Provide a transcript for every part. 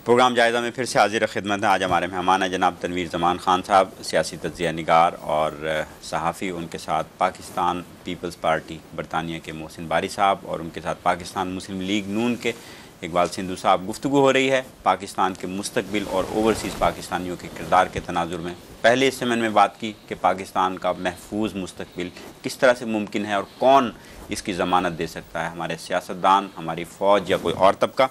Programme जायज़ा में फिर से हाजिर खिदमत है। आज हमारे मेहमान हैं जनाब तनवीर ज़मान ख़ान साहब, सियासी तज्ज़िया निगार और सहाफ़ी। उनके साथ पाकिस्तान पीपल्स पार्टी बरतानिया के मोहसिन बारी साहब और उनके साथ पाकिस्तान मुस्लिम लीग नून के इकबाल सिंधु साहब। गुफ्तगू हो रही है पाकिस्तान के मुस्तकबिल और ओवरसीज़ पाकिस्तानियों के किरदार के तनाजुर में। पहले हिस्से में मैंने बात की कि पाकिस्तान का महफूज मुस्तकबिल किस तरह से मुमकिन है और कौन इसकी ज़मानत दे सकता है, हमारे सियासतदान, हमारी फ़ौज या कोई और तबका।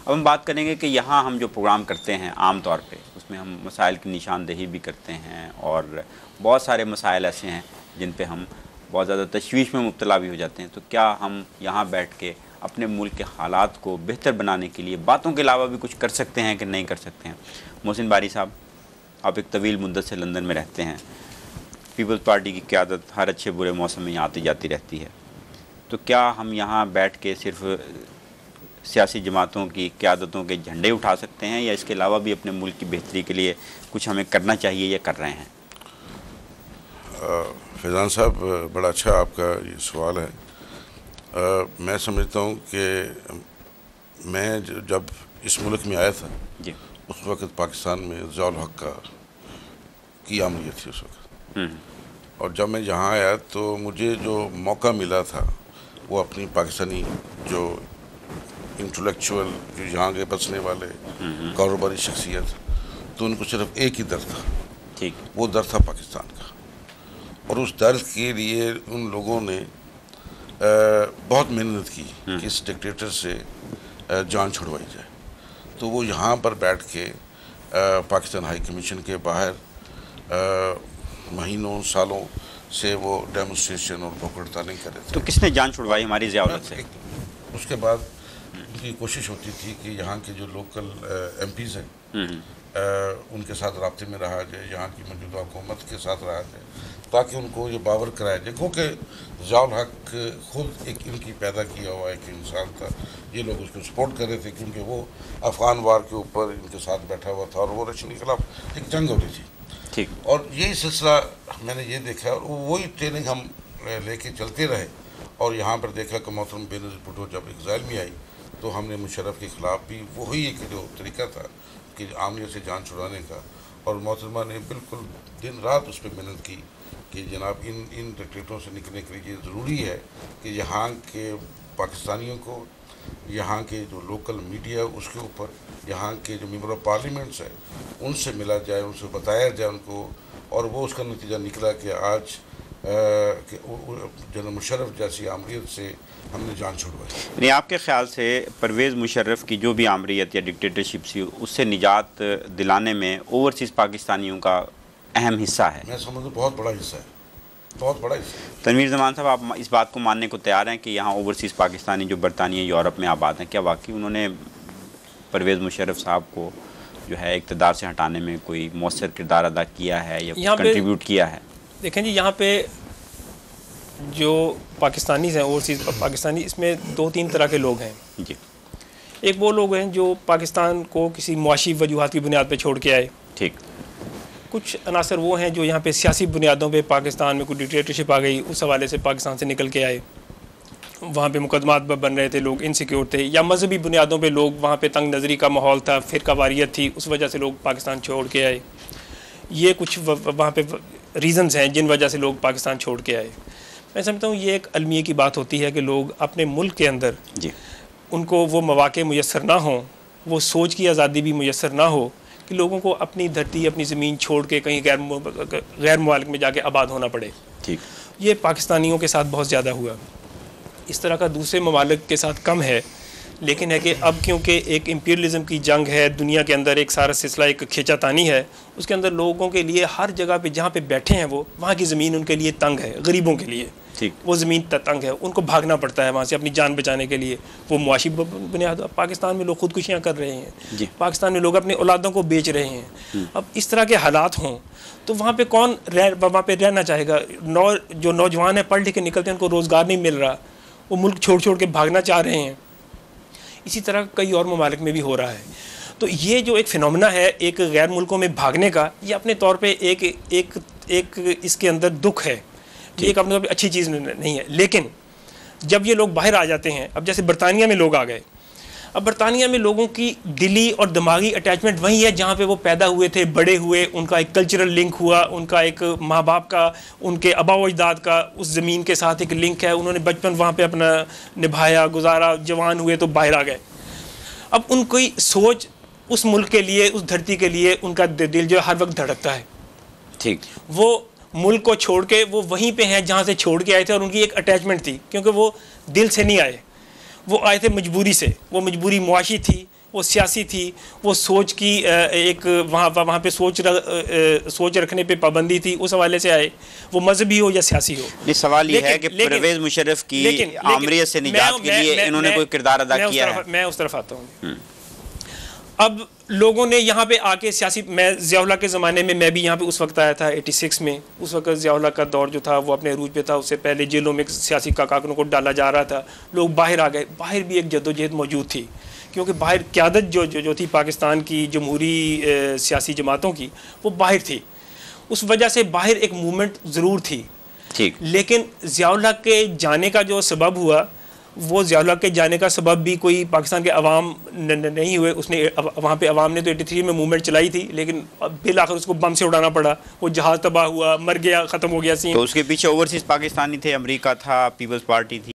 अब हम बात करेंगे कि यहाँ हम जो प्रोग्राम करते हैं आम तौर पे उसमें हम मसाइल की निशानदेही भी करते हैं और बहुत सारे मसाइल ऐसे हैं जिन पे हम बहुत ज़्यादा तशवीश में मुब्तला भी हो जाते हैं। तो क्या हम यहाँ बैठ के अपने मुल्क के हालात को बेहतर बनाने के लिए बातों के अलावा भी कुछ कर सकते हैं कि नहीं कर सकते हैं? मोहसिन बारी साहब, आप एक तवील मुद्दत से लंदन में रहते हैं। पीपल्स पार्टी की क़यादत हर अच्छे बुरे मौसम में आती जाती रहती है। तो क्या हम यहाँ बैठ के सिर्फ सियासी जमातों की क़यादतों के झंडे उठा सकते हैं या इसके अलावा भी अपने मुल्क की बेहतरी के लिए कुछ हमें करना चाहिए या कर रहे हैं? फैज़ान साहब, बड़ा अच्छा आपका ये सवाल है। मैं समझता हूँ कि मैं जब इस मुल्क में आया था जी, उस वक़्त पाकिस्तान में ज़ियाउल हक़ की आमरीत थी उस वक़्त। और जब मैं यहाँ आया तो मुझे जो मौका मिला था वो अपनी पाकिस्तानी जो इंटेलेक्चुअल, जो यहाँ के बसने वाले कारोबारी शख्सियत, तो उनको सिर्फ एक ही दर था, ठीक, वो दर था पाकिस्तान का। और उस दर के लिए उन लोगों ने बहुत मेहनत की कि इस डिक्टेटर से जान छुड़वाई जाए। तो वो यहाँ पर बैठ के पाकिस्तान हाई कमीशन के बाहर महीनों सालों से वो डेमोन्स्ट्रेशन और भूख हड़तालें कर रहे थे। तो किसने जान छुड़वाई हमारी ज़ियाउलत से? उसके बाद उनकी कोशिश होती थी कि यहाँ के जो लोकल MPs हैं उनके साथ राब्ते में रहा जाए, यहाँ की मौजूदा हुकूमत के साथ रहा जाए, ताकि उनको ये बावर कराया जाए क्योंकि ज़ियाउल हक़ खुद एक इनकी पैदा किया हुआ एक इंसान था। ये लोग उसको सपोर्ट कर रहे थे क्योंकि वो अफ़गान वार के ऊपर इनके साथ बैठा हुआ था और वो रशियन के खिलाफ एक जंग हो रही थी। ठीक, और यही सिलसिला मैंने ये देखा और वही ट्रेनिंग हम लेके चलते रहे। और यहाँ पर देखा कि मोहतरम बेनज़ीर भुट्टो जब इज़राइल में आई तो हमने मुशर्रफ के ख़िलाफ़ भी वही एक जो तरीका था कि आमरीत से जान छुड़ाने का, और मोहतरमा ने बिल्कुल दिन रात उस पर मेहनत की कि जनाब इन डिक्टेटरों से निकलने के लिए ज़रूरी है कि यहाँ के पाकिस्तानियों को, यहाँ के जो लोकल मीडिया उसके ऊपर, यहाँ के जो मेंबर ऑफ पार्लियामेंट्स हैं उनसे मिला जाए, उनसे बताया जाए उनको। और वो उसका नतीजा निकला कि आज जनरल मुशर्रफ जैसी आमरीत से हमने जान छुड़वाई। यानी आपके ख्याल से परवेज़ मुशर्रफ की जो भी आमरीत या डिक्टेटरशिप थी उससे निजात दिलाने में ओवरसीज़ पाकिस्तानियों का अहम हिस्सा है? मैं समझता हूँ बहुत बड़ा हिस्सा है, बहुत बड़ा हिस्सा। तनवीर ज़मान साहब, आप इस बात को मानने को तैयार हैं कि यहाँ ओवरसीज़ पाकिस्तानी जो बरतानिया यूरोप में आबाद हैं, क्या वाकई उन्होंने परवेज़ मुशर्रफ साहब को जो है इक़्तिदार से हटाने में कोई मौसर किरदार अदा किया है या कंट्रीब्यूट किया है? देखें जी, यहाँ पे जो पाकिस्तानी हैं, ओवरसीज़ पाकिस्तानी, इसमें 2-3 तरह के लोग हैं जी। एक वो लोग हैं जो पाकिस्तान को किसी मुआशी वजूहात की बुनियाद पे छोड़ के आए। ठीक। कुछ अनासर वो हैं जो यहाँ पे सियासी बुनियादों पे पाकिस्तान में कोई डिक्टेटरशिप आ गई उस हवाले से पाकिस्तान से निकल के आए, वहाँ पे मुकदमात बन रहे थे, लोग इनसिक्योर थे, या मजहबी बुनियादों पे लोग, वहाँ पे तंग नज़री का माहौल था, फ़िरकावारियत थी, उस वजह से लोग पाकिस्तान छोड़ के आए। ये कुछ वहाँ पे रीज़न्स हैं जिन वजह से लोग पाकिस्तान छोड़ के आए। मैं समझता हूँ ये एक अलमिये की बात होती है कि लोग अपने मुल्क के अंदर जी उनको वो मौक़े मुयस्सर ना हों, वो सोच की आज़ादी भी मुयस्सर ना हो कि लोगों को अपनी धरती, अपनी ज़मीन छोड़ के कहीं गैर मुमालिक में जाके आबाद होना पड़े। ठीक, ये पाकिस्तानियों के साथ बहुत ज़्यादा हुआ। इस तरह का दूसरे ममालिक के साथ कम है, लेकिन है कि अब क्योंकि एक इम्पीरियलिज़म की जंग है दुनिया के अंदर, एक सारा सिलसिला एक खींचातानी है, उसके अंदर लोगों के लिए हर जगह पे जहाँ पे बैठे हैं वो, वहाँ की ज़मीन उनके लिए तंग है, गरीबों के लिए। ठीक, वो ज़मीन तंग है, उनको भागना पड़ता है वहाँ से अपनी जान बचाने के लिए। वो मुआशी बुनियाद, पाकिस्तान में लोग खुदकुशियाँ कर रहे हैं, पाकिस्तान में लोग अपनी औलादों को बेच रहे हैं। अब इस तरह के हालात हों तो वहाँ पे कौन वहाँ पे रहना चाहेगा? जो नौजवान है, पढ़ लिख के निकलते हैं, उनको रोज़गार नहीं मिल रहा, वो मुल्क छोड़ छोड़ के भागना चाह रहे हैं। इसी तरह कई और ममालिक में भी हो रहा है। तो ये जो एक फिनोमेना है एक गैर मुल्कों में भागने का, ये अपने तौर पे एक इसके अंदर दुख है, ये एक अपने तौर पे अच्छी चीज़ नहीं है। लेकिन जब ये लोग बाहर आ जाते हैं, अब जैसे बरतानिया में लोग आ गए, अब बरतानिया में लोगों की दिली और दिमागी अटैचमेंट वही है जहाँ पे वो पैदा हुए थे, बड़े हुए, उनका एक कल्चरल लिंक हुआ, उनका एक माँ बाप का, उनके आबा व अजदाद का उस ज़मीन के साथ एक लिंक है, उन्होंने बचपन वहाँ पे अपना निभाया, गुजारा, जवान हुए तो बाहर आ गए। अब उनकी सोच उस मुल्क के लिए, उस धरती के लिए उनका दिल जो हर वक्त धड़कता है। ठीक, वो मुल्क को छोड़ के वो वहीं पे हैं जहाँ से छोड़ के आए थे, और उनकी एक अटैचमेंट थी, क्योंकि वो दिल से नहीं आए, वो आए थे मजबूरी से। वो मजबूरी मुआशी थी, वो सियासी थी, वो सोच की एक वहाँ पे सोच रखने पे पाबंदी थी, उस हवाले से आए, वो मजहबी हो या सियासी हो। नहीं, सवाल ये है कि परवेज़ मुशर्रफ की आमरीत से निजात के लिए इन्होंने कोई किरदार अदा किया है? मैं उस तरफ आता हूँ। अब लोगों ने यहाँ पे आके सियासी, मैं ज़ियाउल्लाह के ज़माने में मैं भी यहाँ पे उस वक्त आया था 86 में। उस वक्त ज़ियाउल्लाह का दौर जो था वो अपने अरूज पे था। उससे पहले जेलों में सियासी कारकुनों को डाला जा रहा था, लोग बाहर आ गए। बाहर भी एक जद्दोजहद मौजूद थी, क्योंकि बाहर क़यादत जो थी पाकिस्तान की जमहूरी सियासी जमातों की, वो बाहर थी। उस वजह से बाहर एक मूवमेंट ज़रूर थी। ठीक, लेकिन ज़ियाउल्लाह के जाने का जो सबब हुआ, वो ज़ियाउल्लाह के जाने का सबब भी कोई पाकिस्तान के अवाम नहीं हुए। उसने वहाँ पे अवाम ने तो 83 में मूवमेंट चलाई थी, लेकिन बिल आखिर उसको बम से उड़ाना पड़ा। वो जहाज़ तबाह हुआ, मर गया, ख़त्म हो गया सीन। तो उसके पीछे ओवरसीज़ पाकिस्तानी थे, अमेरिका था, पीपल्स पार्टी थी।